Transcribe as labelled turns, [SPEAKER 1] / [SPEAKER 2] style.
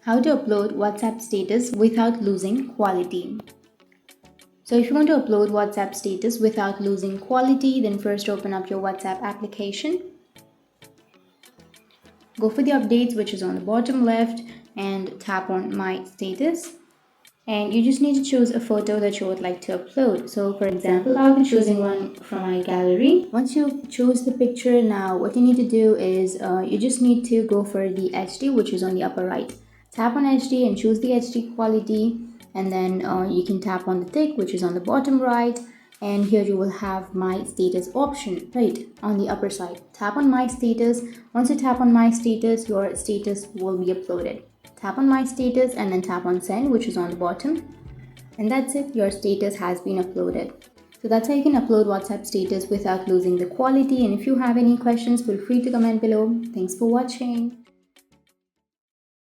[SPEAKER 1] How to upload WhatsApp status without losing quality. So if you want to upload WhatsApp status without losing quality, then first open up your WhatsApp application. Go for the updates, which is on the bottom left, and tap on My Status. And you just need to choose a photo that you would like to upload. So for example, I'll be choosing one from my gallery. Once you choose the picture, now what you need to do is you just need to go for the HD, which is on the upper right. Tap on HD and choose the HD quality, and then you can tap on the tick, which is on the bottom right, and here you will have My Status option right on the upper side. Tap on My Status. Once you tap on My Status, your status will be uploaded. Tap on My Status and then tap on Send, which is on the bottom, and that's it, your status has been uploaded. So that's how you can upload WhatsApp status without losing the quality. And if you have any questions, feel free to comment below. Thanks for watching.